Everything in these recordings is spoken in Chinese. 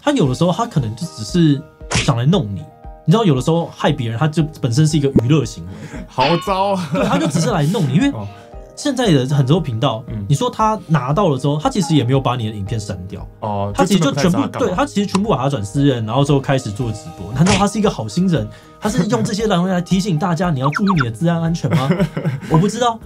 他有的时候他可能就只是想来弄你。你知道有的时候害别人，他就本身是一个娱乐行为，好糟啊！对，他就只是来弄你，因为现在的很多频道，你说他拿到了之后，他其实也没有把你的影片删掉，他其实就全部对他其实全部把它转私人，然后之后开始做直播。难道他是一个好心人？他是用这些东西来提醒大家你要注意你的治安安全吗？我不知道。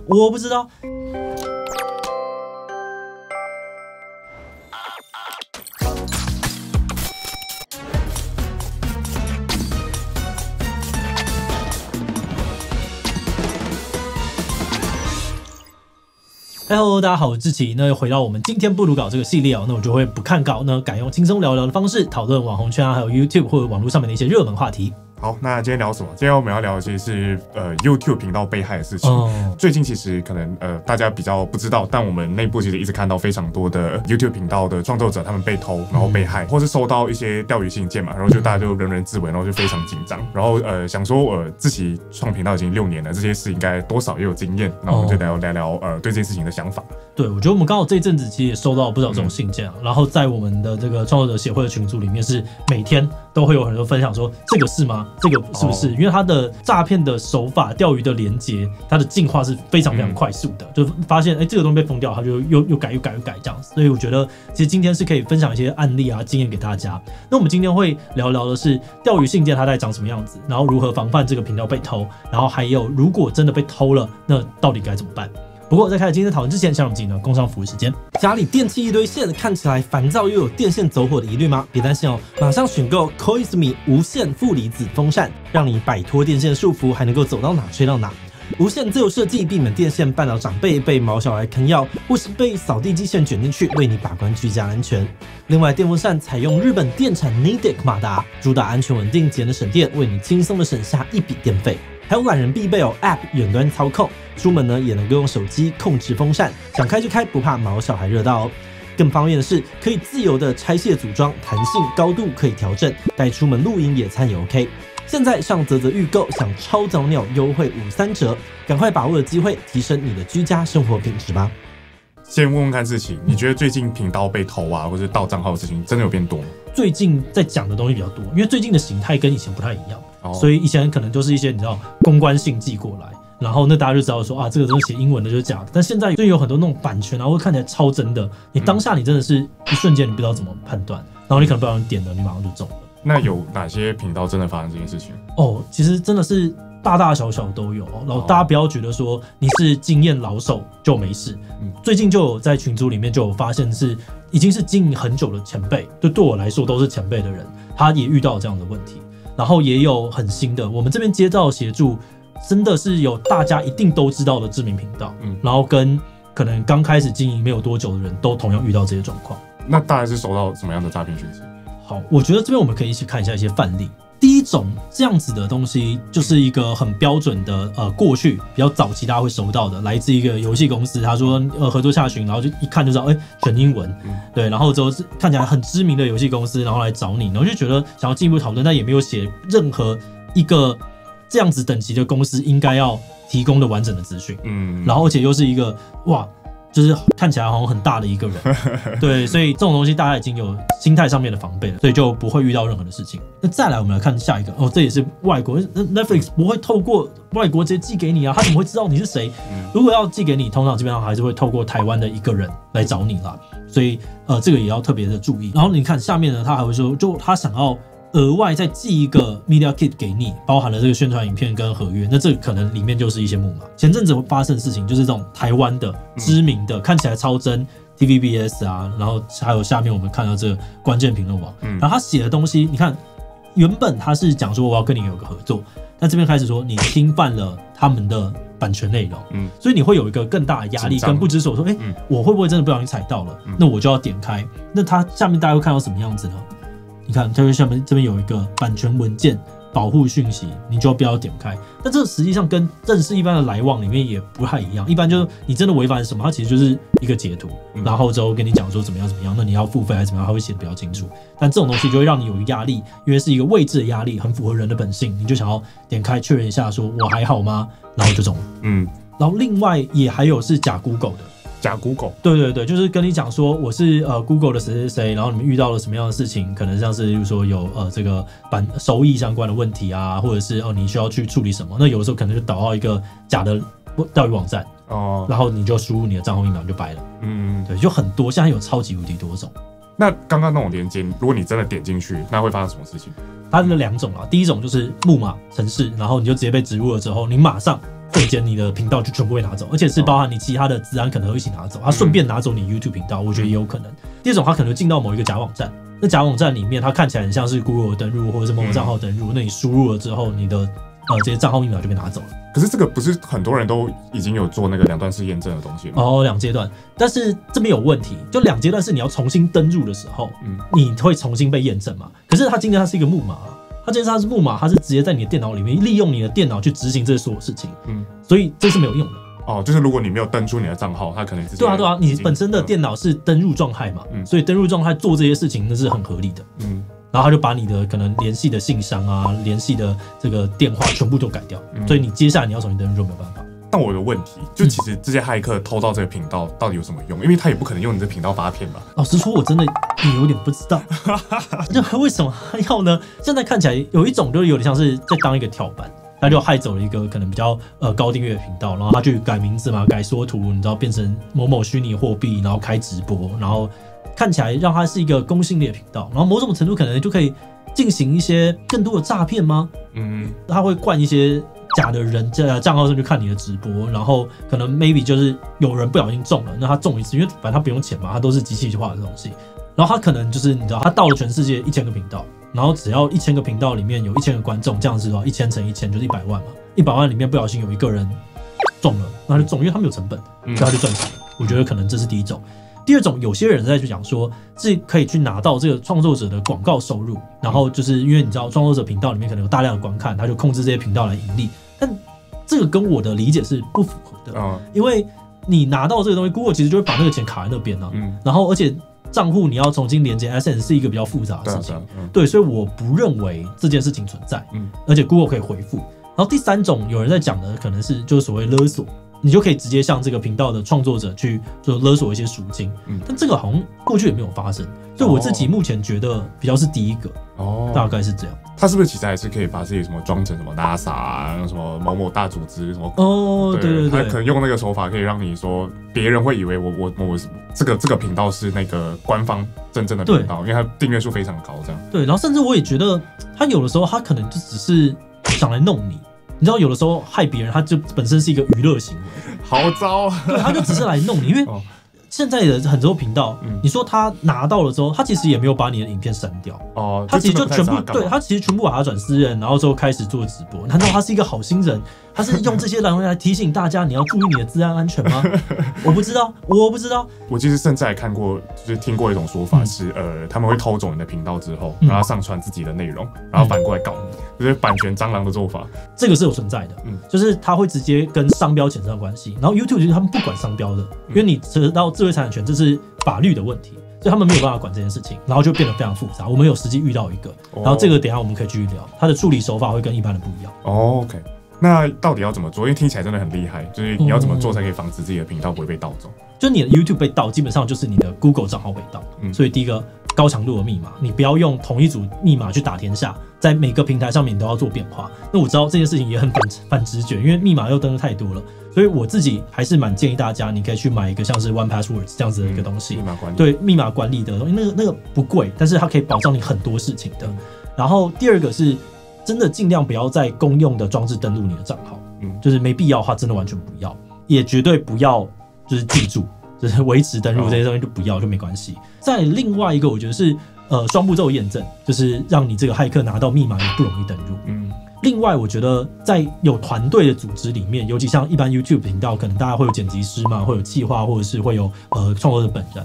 Hello， 大家好，我是志祺。那又回到我们今天不读稿这个系列那我就会不看稿，改用轻松聊聊的方式讨论网红圈还有 YouTube 或者网络上面的一些热门话题。好，那今天聊什么？今天我们要聊的其实是YouTube 频道被害的事情。最近其实可能大家比较不知道，但我们内部其实一直看到非常多的 YouTube 频道的创作者他们被偷，然后被害，或是收到一些钓鱼信件嘛，然后就大家就人人自危，然后就非常紧张，然后想说自己创频道已经6年了，这些事应该多少也有经验，那我们就聊聊对这件事情的想法。对，我觉得我们刚好这一阵子其实也收到不少这种信件然后在我们的这个创作者协会的群组里面，是每天都会有很多分享说这个是吗？这个是不是？因为它的诈骗的手法、钓鱼的连结，它的进化是非常非常快速的，就发现这个东西被封掉，它就又改这样子。所以我觉得其实今天是可以分享一些案例经验给大家。那我们今天会聊的是钓鱼信件它在长什么样子，然后如何防范这个频道被偷，然后还有如果真的被偷了，那到底该怎么办？不过在开始今天的讨论之前，像我们今天的工商服务时间，家里电器一堆线，看起来烦躁又有电线走火的疑虑吗？别担心马上选购 Koizumi 无线负离子风扇，让你摆脱电线束缚，还能够走到哪吹到哪。无线自由设计，避免电线绊倒长辈、被毛小孩啃咬，或是被扫地机器人卷进去，为你把关居家安全。另外，电风扇采用日本电产 Nidec 马达，主打安全稳定、节能省电，为你轻松的省下一笔电费。还有懒人必备App 远端操控，出门也能够用手机控制风扇，想开就开，不怕毛小孩热到更方便的是，可以自由的拆卸组装，弹性高度可以调整，带出门露营野餐也 OK。现在上嘖预购，享超早鸟优惠53折，赶快把握机会，提升你的居家生活品质吧。先问问看事情，你觉得最近频道被偷或者盗账号的事情真的有变多吗？最近在讲的东西比较多，因为最近的形态跟以前不太一样。所以以前可能就是一些你知道公关信寄过来，然后大家就知道说这个东西写英文的就是假的。但现在就有很多那种版权或看起来超真的，你当下你真的是一瞬间你不知道怎么判断，然后你可能不小心点了，你马上就中了。那有哪些频道真的发生这件事情？其实真的是大大小小都有，然后大家不要觉得说你是经验老手就没事。最近就有在群组里面就有发现已经是经营很久的前辈，就对我来说都是前辈的人，他也遇到这样的问题。然后也有很新的，我们这边接到协助，真的是有大家一定都知道的知名频道，然后跟可能刚开始经营没有多久的人都同样遇到这些状况。那大概是收到什么样的诈骗讯息？好，我觉得这边我们可以一起看一下一些范例。第一种这样子的东西，就是一个很标准的过去比较早期大家会收到的，来自一个游戏公司，他说合作下询，然后就一看就知道全英文，对，然后之后是看起来很知名的游戏公司，然后来找你，然后就觉得想要进一步讨论，但也没有写任何一个这样子等级的公司应该要提供的完整的资讯，然后而且又是一个就是看起来好像很大的一个人，对，所以这种东西大家已经有心态上面的防备了，所以就不会遇到任何的事情。那再来我们来看下一个这也是外国 Netflix 不会透过外国直接寄给你他怎么会知道你是谁？如果要寄给你，通常基本上还是会透过台湾的一个人来找你啦，所以这个也要特别的注意。然后你看下面呢，他还会说，就他想要额外再寄一个 Media Kit 给你，包含了这个宣传影片跟合约，那这个可能里面就是一些木马。前阵子发生的事情就是这种台湾的知名的看起来超真 TVBS 然后还有下面我们看到这个关键评论网，然后他写的东西，你看原本他是讲说我要跟你有个合作，但这边开始说你侵犯了他们的版权内容，所以你会有一个更大的压力跟不知所措，我会不会真的不小心踩到了？那我就要点开，那他下面大家会看到什么样子呢？你看，它下面这边有一个版权文件保护讯息，你就不要点开。但这实际上跟正式一般的来往里面也不太一样。一般就是你真的违反什么，它其实就是一个截图，然后之后跟你讲说怎么样怎么样，那你要付费还是怎么样，它会写的比较清楚。但这种东西就会让你有压力，因为是一个未知的压力，很符合人的本性，你就想要点开确认一下，说我还好吗？然后就中了。然后另外也还有是假 Google 的。假 Google， 对，就是跟你讲说我是Google 的谁谁谁，然后你们遇到了什么样的事情，可能像是例如说有这个收益相关的问题啊，或者是你需要去处理什么，那有的时候可能就导到一个假的钓鱼网站然后你就输入你的账号密码就白了。对，就很多，现在有超级无敌多种。那刚刚那种连接，如果你真的点进去，那会发生什么事情？它有2种第一种就是木马程式，然后你就直接被植入了之后，你马上瞬间你的频道就全部会拿走，而且是包含你其他的资安可能会一起拿走，它顺便拿走你 YouTube 频道，我觉得也有可能。第二种，它可能进到某一个假网站，那假网站里面它看起来很像是 Google 登入或者是某个账号登入，那你输入了之后，你的这些账号密码就被拿走了。可是这个不是很多人都已经有做那个2段式验证的东西吗？2阶段，但是这边有问题，就2阶段是你要重新登入的时候，你会重新被验证嘛？可是它今天它是一个木马它今天它是木马，它是直接在你的电脑里面利用你的电脑去执行这所有事情，所以这是没有用的。就是如果你没有登出你的账号，它可能直接对啊，你本身的电脑是登入状态嘛，所以登入状态做这些事情那是很合理的。然后他就把你的可能联系的信箱啊、联系的这个电话全部都改掉，所以你接下来你要重新登入就没有办法。但我有个问题，就其实这些骇客偷到这个频道到底有什么用？因为他也不可能用你的频道发片吧？老实说，我真的也有点不知道，就为什么他要呢？现在看起来有一种就是有点像是在当一个跳板，他就害走了一个可能比较高订阅的频道，然后他去改名字嘛、改缩图，你知道变成某某虚拟货币，然后开直播，然后看起来让它是一个公信力的频道，然后某种程度可能就可以进行一些更多的诈骗吗？他会灌一些假的人账号上去看你的直播，然后可能 maybe 就是有人不小心中了，那他中一次，因为反正他不用钱嘛，他都是机器化的东西，然后他可能就是你知道，他到了全世界1000个频道，然后只要1000个频道里面有1000个观众，这样子的话，1000乘1000就是100万嘛，100万里面不小心有一个人中了，那他就中，因为他没有成本，所以他就赚钱了。我觉得可能这是第一种。第二种，有些人在去讲说是可以去拿到这个创作者的广告收入，然后就是因为你知道创作者频道里面可能有大量的观看，他就控制这些频道来盈利。但这个跟我的理解是不符合的，因为你拿到这个东西 ，Google 其实就会把那个钱卡在那边啊，然后而且账户你要重新连接 AdSense 是一个比较复杂的事情，对，所以我不认为这件事情存在，而且 Google 可以回复。然后第三种有人在讲的可能是就是所谓勒索。你就可以直接向这个频道的创作者去就勒索一些赎金，但这个好像过去也没有发生，所以我自己目前觉得比较是第一个，大概是这样。他是不是其实还是可以把自己什么装成什么 NASA 啊，什么某某大组织什么？对，他可能用那个手法可以让你说别人会以为我这个频道是那个官方真正的频道，因为他订阅数非常高，这样。对，然后甚至我也觉得他有的时候他可能就只是想来弄你。你知道有的时候害别人，他就本身是一个娱乐行为，好糟。对，他就只是来弄你，因为现在的很多频道，你说他拿到了之后，他其实也没有把你的影片删掉，他其实就全部对他其实全部把它转私人，然后之后开始做直播。难道他是一个好心人？他是用这些来提醒大家你要注意你的治安安全吗？我不知道。我其实甚至还看过，就是听过一种说法是，他们会偷走你的频道之后，然后上传自己的内容，然后反过来告你，就是版权蟑螂的做法。这个是有存在的，就是他会直接跟商标牵上关系。然后 YouTube 就是他们不管商标的，因为你扯到智慧财产权，这是法律的问题。所以他们没有办法管这件事情，然后就变得非常复杂。我们有实际遇到一个，然后这个等一下我们可以继续聊，它的处理手法会跟一般人不一样。OK， 那到底要怎么做？因为听起来真的很厉害，就是你要怎么做才可以防止自己的频道不会被盗走？就你的 YouTube 被盗，基本上就是你的 Google 账号被盗。所以第一个高强度的密码，你不要用同一组密码去打天下，在每个平台上面你都要做变化。那我知道这件事情也很反直觉，因为密码又登的太多了。所以我自己还是蛮建议大家，你可以去买一个像是 1Password 这样子的一个东西，对密码管理的东西，那个不贵，但是它可以保障你很多事情的。然后第二个是真的尽量不要在公用的装置登录你的账号，就是没必要的话，真的完全不要，也绝对不要就是记住，就是维持登录这些东西就不要，就没关系。再另外一个，我觉得是双步骤验证，就是让你这个骇客拿到密码也不容易登入。另外，我觉得在有团队的组织里面，尤其像一般 YouTube 频道，可能大家会有剪辑师嘛，会有企划，或者是会有创作者本人，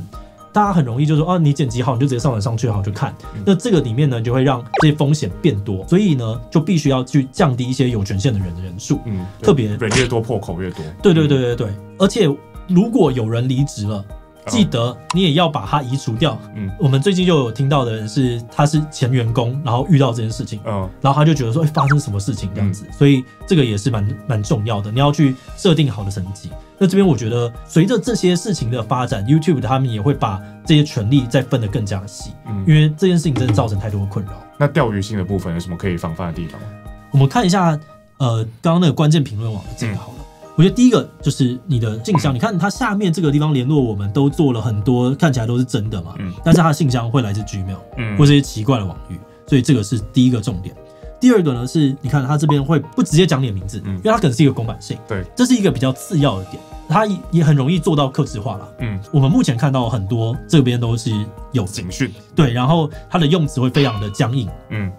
大家很容易就说你剪辑好，你就直接上传上去好就看。那这个里面呢，就会让这些风险变多，所以呢，就必须要去降低一些有权限的人的人数。特别人越多破口越多。对，而且如果有人离职了，记得你也要把它移除掉。我们最近就有听到的人是他是前员工，然后遇到这件事情，然后他就觉得说，发生什么事情这样子，所以这个也是蛮重要的，你要去设定好的层级。那这边我觉得随着这些事情的发展 ，YouTube 他们也会把这些权利再分得更加细，因为这件事情真的造成太多的困扰。那钓鱼性的部分有什么可以防范的地方？我们看一下，刚刚那个关键评论网的这个好了。我觉得第一个就是你的信箱，你看它下面这个地方联络我们都做了很多，看起来都是真的嘛，但是它的信箱会来自 Gmail，或是一些奇怪的网域，所以这个是第一个重点。第二个呢是，你看它这边会不直接讲你的名字，因为它可能是一个公版信，对，这是一个比较次要的点，它也很容易做到客制化啦。我们目前看到很多这边都是有警讯，对，然后它的用词会非常的僵硬，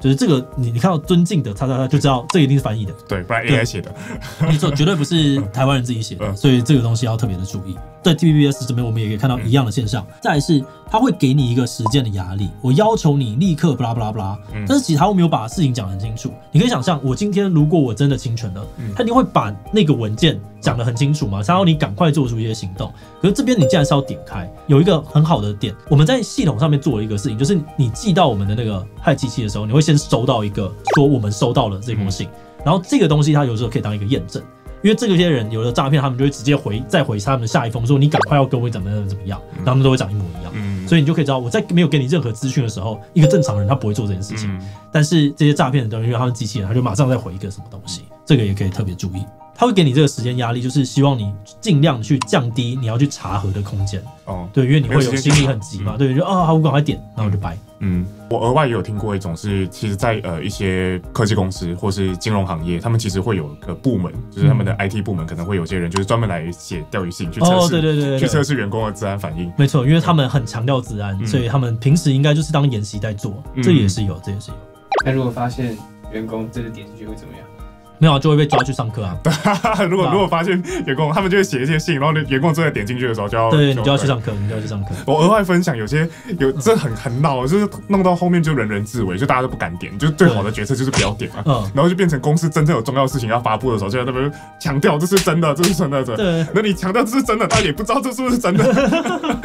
就是这个你看到尊敬的他就知道这一定是翻译的，对，不然 AI 写的，没错，绝对不是台湾人自己写的，所以这个东西要特别的注意。在 TPPS 这边我们也可以看到一样的现象，再来是它会给你一个时间的压力，我要求你立刻 blah blah blah，但是其实他没有把事情讲得很清楚。你可以想象，我今天如果我真的侵权了，他一定会把那个文件讲得很清楚嘛，想要你赶快做出一些行动。可是这边你既然是要点开，有一个很好的点，我们在系统上面做了一个事情，就是你寄到我们的那个害机器的时候，你会先收到一个说我们收到了这封信，然后这个东西它有时候可以当一个验证。因为这些人有的诈骗，他们就会直接再回他们的下一封，说你赶快要跟我怎么样，然后他们都会长一模一样，所以你就可以知道，我在没有给你任何资讯的时候，一个正常人他不会做这件事情，但是这些诈骗的人，因为他们机器人，他就马上再回一个什么东西，这个也可以特别注意。他会给你这个时间压力，就是希望你尽量去降低你要去查核的空间。对，因为你会有心里很急嘛，对，就好，我赶快点，然后就掰。我额外也有听过一种是，其实在一些科技公司或是金融行业，他们其实会有个部门，就是他们的 IT 部门可能会有些人就是专门来写钓鱼信去测试，对，去测试员工的资安反应。没错，因为他们很强调资安，所以他们平时应该就是当研习在做，这也是有。那如果发现员工真的点进去会怎么样？没有，就会被抓去上课啊。如果发现员工，他们就会写一些信，然后员工真的点进去的时候，你就要去上课，我额外分享，这很闹，就是弄到后面就人人自危，就大家都不敢点，就最好的决策就是不要点嘛。然后就变成公司真正有重要的事情要发布的时候，就在那边强调这是真的，这是真的。对，那你强调这是真的，大家也不知道这是不是真的。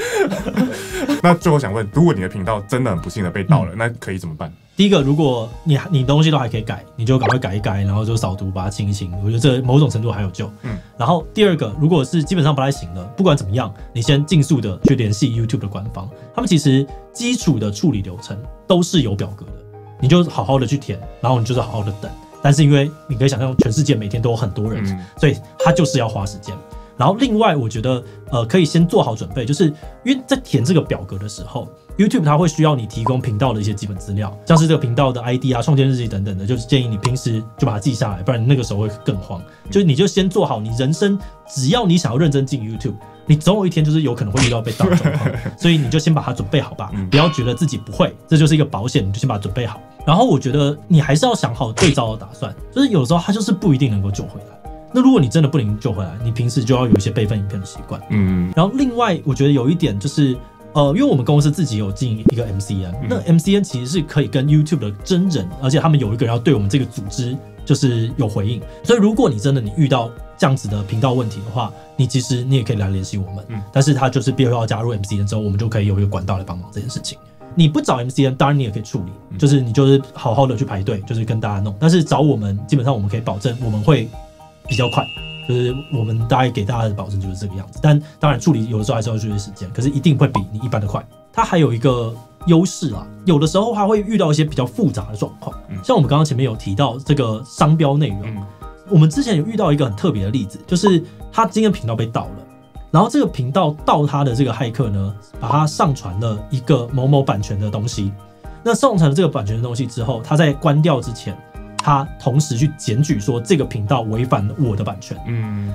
那最后想问，如果你的频道真的很不幸的被盗了，那可以怎么办？第一个，如果你东西都还可以改，你就赶快改一改，然后就扫毒把它清一清，我觉得这某种程度还有救。然后第二个，如果是基本上不太行了，不管怎么样，你先尽速的去联系 YouTube 的官方，他们其实基础的处理流程都是有表格的，你就好好的去填，然后你就是好好的等。但是因为你可以想象，全世界每天都有很多人，所以他就是要花时间。然后另外，我觉得可以先做好准备，就是因为在填这个表格的时候。YouTube 它会需要你提供频道的一些基本资料，像是这个频道的 ID 啊、创建日期等等的，就是建议你平时就把它记下来，不然那个时候会更慌。就是你就先做好，你人生只要你想要认真进 YouTube， 你总有一天就是有可能会遇到被盗的状况，所以你就先把它准备好吧，不要觉得自己不会，这就是一个保险，你就先把它准备好。然后我觉得你还是要想好最糟的打算，就是有时候它就是不一定能够救回来。那如果你真的不能救回来，你平时就要有一些备份影片的习惯。然后另外我觉得有一点就是。因为我们公司自己有经营一个 MCN，那 MCN 其实是可以跟 YouTube 的真人，而且他们有一个人要对我们这个组织就是有回应，所以如果你真的遇到这样子的频道问题的话，其实你也可以来联系我们，但是他就是必须要加入 MCN 之后，我们就可以有一个管道来帮忙这件事情。你不找 MCN， 当然你也可以处理，就是你就是好好的去排队，就是跟大家弄，但是找我们基本上我们可以保证我们会比较快。就是我们大概给大家的保证就是这个样子，但当然处理有的时候还是要需要时间，可是一定会比你一般的快。它还有一个优势啊，有的时候它会遇到一些比较复杂的状况，像我们刚刚前面有提到这个商标内容，我们之前有遇到一个很特别的例子，就是他今天频道被盗了，然后这个频道盗他的这个骇客呢，把他上传了一个某某版权的东西，那上传了这个版权的东西之后，他在关掉之前。他同时去检举说这个频道违反了我的版权，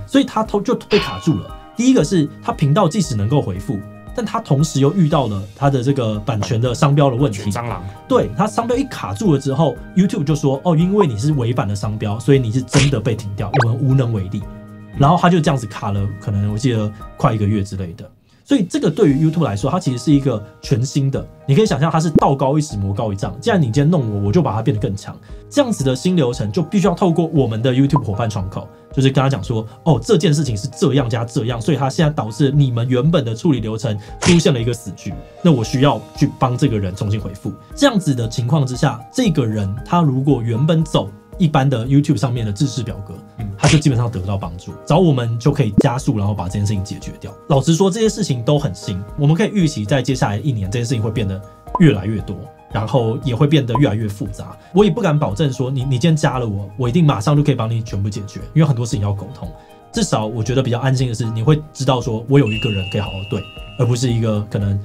所以他就被卡住了。第一个是他频道即使能够回复，但他同时又遇到了他的这个版权的商标的问题。蟑螂，对，他商标一卡住了之后 ，YouTube 就说因为你是违反了商标，所以你是真的被停掉，我们无能为力。然后他就这样子卡了，可能我记得快1个月之类的。所以这个对于 YouTube 来说，它其实是一个全新的，你可以想象它是道高一尺魔高一丈。既然你今天弄我，我就把它变得更强。这样子的新流程就必须要透过我们的 YouTube 伙伴窗口，就是跟他讲说，哦，这件事情是这样加这样，所以它现在导致你们原本的处理流程出现了一个死局，那我需要去帮这个人重新回复。这样子的情况之下，这个人他如果原本走一般的 YouTube 上面的制式表格，他就基本上得到帮助，找我们就可以加速，然后把这件事情解决掉。老实说，这些事情都很新，我们可以预期在接下来1年，这件事情会变得越来越多，然后也会变得越来越复杂。我也不敢保证说你今天加了我一定马上就可以帮你全部解决，因为很多事情要沟通。至少我觉得比较安心的是，你会知道说我有一个人可以好好对，而不是一个可能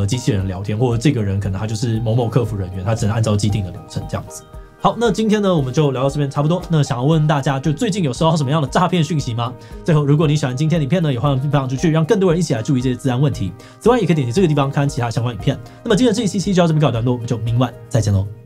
机器人聊天，或者这个人可能他就是某某客服人员，他只能按照既定的流程这样子。好，那今天呢，我们就聊到这边差不多。那想要问大家，就最近有收到什么样的诈骗讯息吗？最后，如果你喜欢今天的影片呢，也欢迎分享出去，让更多人一起来注意这些治安问题。此外，也可以点击这个地方看其他相关影片。那么今天的这一期就到这边告一段落，我们就明晚再见喽。